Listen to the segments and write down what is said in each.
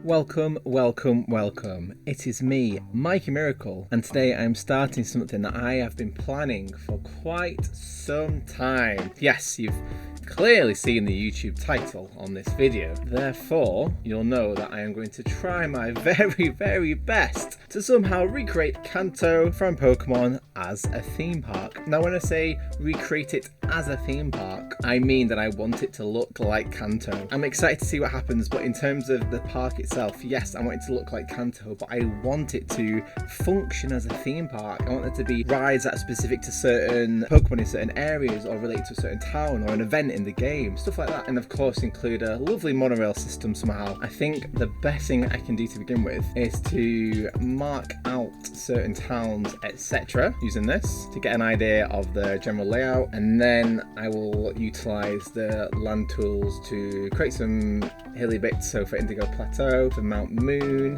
Welcome, welcome, welcome. It is me, Mikey Miracle, and today I'm starting something that I have been planning for quite some time. Yes, you've clearly seen the YouTube title on this video. Therefore, you'll know that I am going to try my very best to somehow recreate Kanto from Pokemon as a theme park. Now, when I say recreate it as a theme park, I mean that I want it to look like Kanto. I'm excited to see what happens, but in terms of the park itself, yes, I want it to look like Kanto, but I want it to function as a theme park. I want there to be rides that are specific to certain Pokemon in certain areas or related to a certain town or an event in the game, stuff like that. And of course include a lovely monorail system somehow. I think the best thing I can do to begin with is to mark out certain towns, etc., using this to get an idea of the general layout, and then I will utilize the land tools to create some hilly bits, so for Indigo Plateau, for Mount Moon,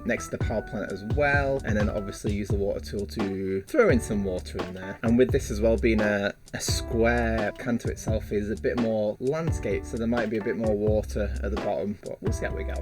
next to the power plant as well, and then obviously use the water tool to throw in some water in there. And with this as well being a square, Kanto itself is a bit more landscape, so there might be a bit more water at the bottom, but we'll see how we go.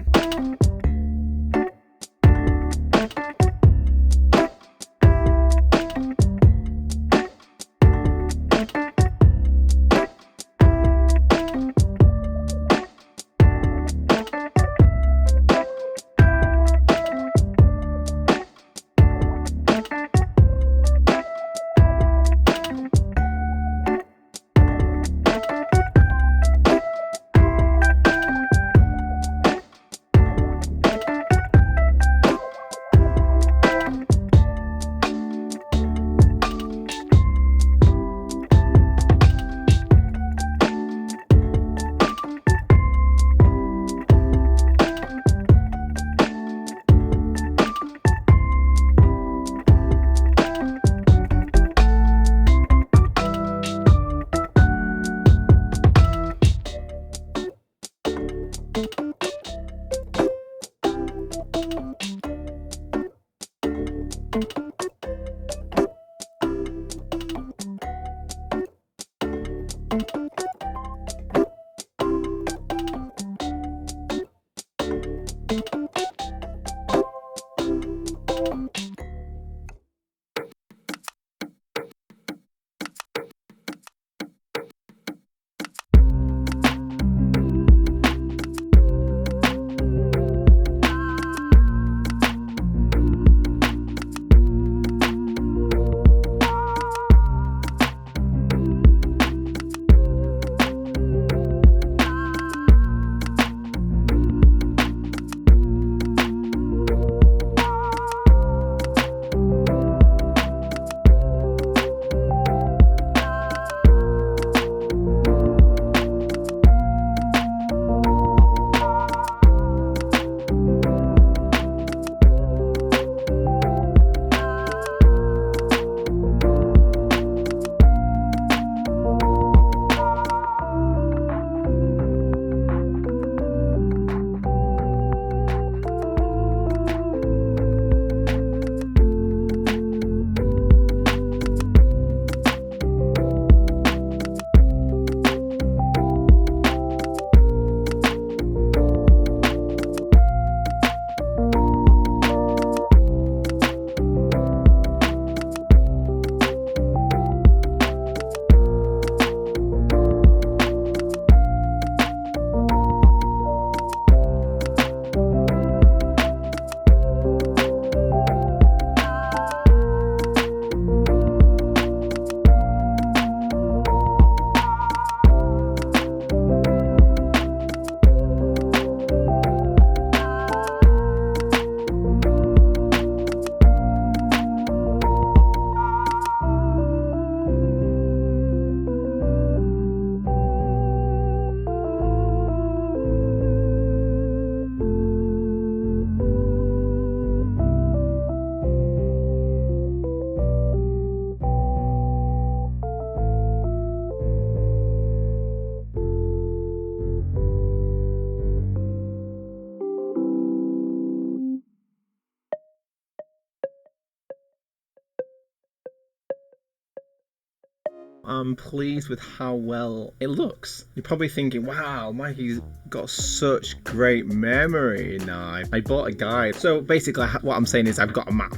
I'm pleased with how well it looks. You're probably thinking, wow, Mikey's got such great memory now. I bought a guide. So basically what I'm saying is I've got a map.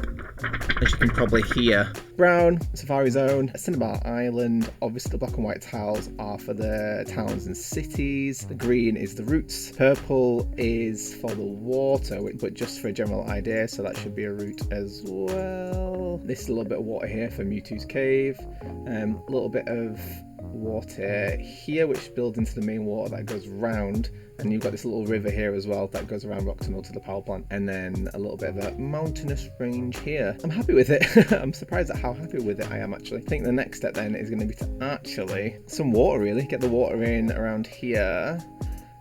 As you can probably hear. Brown, Safari Zone, Cinnabar Island. Obviously the black and white tiles are for the towns and cities. The green is the routes. Purple is for the water, but just for a general idea, so that should be a route as well. This is a little bit of water here for Mewtwo's Cave. A little bit of water here which builds into the main water that goes round, and you've got this little river here as well that goes around Rocktunnel to the power plant, and then a little bit of a mountainous range here. I'm happy with it. I'm surprised at how happy with it I am actually. I think the next step then is going to be to actually some water, really get the water in around here,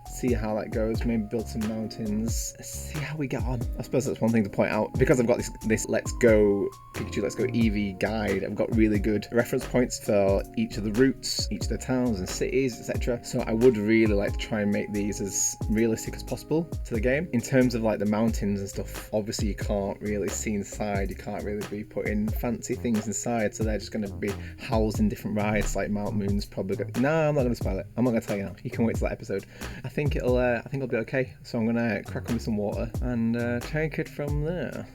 see how that goes, maybe build some mountains, see how we get on. I suppose that's one thing to point out, because I've got this Let's Go Pikachu, Let's Go Eevee guide. I've got really good reference points for each of the routes, each of the towns and cities, etc. So I would really like to try and make these as realistic as possible to the game. In terms of like the mountains and stuff, obviously you can't really see inside, you can't really be putting fancy things inside, so they're just going to be housed in different rides, like Mount Moon's probably no, I'm not going to spoil it. I'm not going to tell you now. You can wait till that episode. I think it'll be okay. So I'm gonna crack on with some water and take it from there.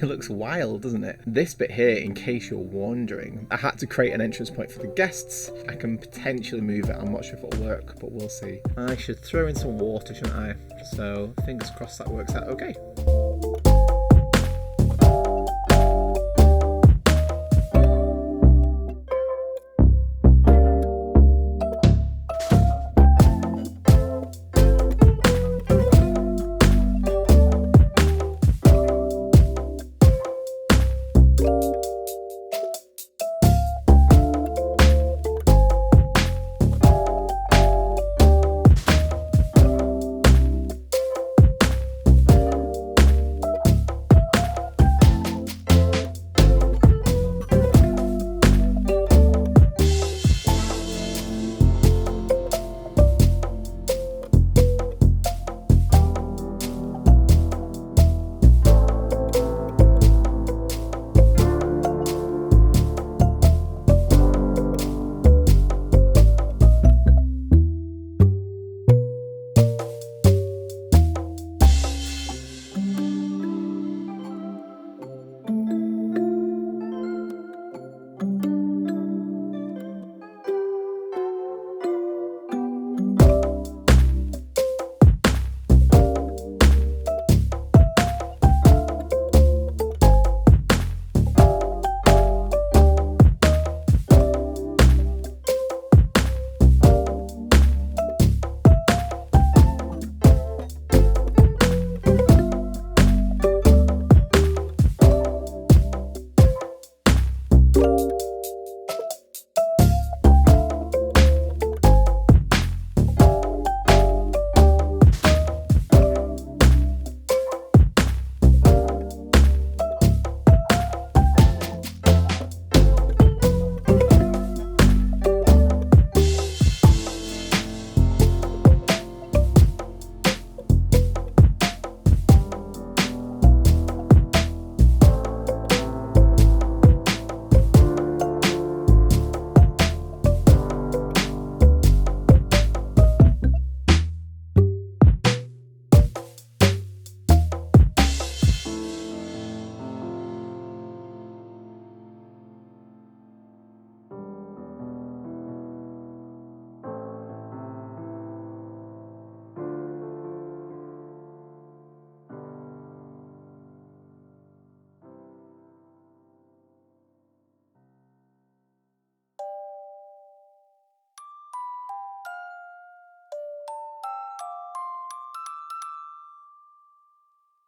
looks wild, doesn't it? This bit here, in case you're wondering, I had to create an entrance point for the guests. I can potentially move it. I'm not sure if it'll work, but we'll see. I should throw in some water, shouldn't I? So fingers crossed that works out okay.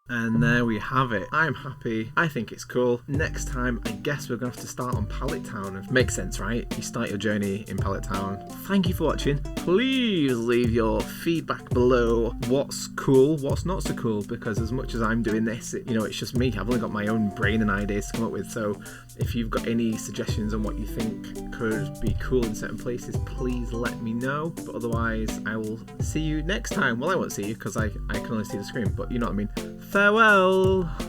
And there we have it. I'm happy. I think it's cool. Next time, I guess we're going to have to start on Pallet Town. Makes sense, right? You start your journey in Pallet Town. Thank you for watching. Please leave your feedback below. What's cool, what's not so cool, because as much as I'm doing this, it's just me. I've only got my own brain and ideas to come up with. So if you've got any suggestions on what you think could be cool in certain places, please let me know. But otherwise, I will see you next time. Well, I won't see you because I can only see the screen, but you know what I mean. Farewell!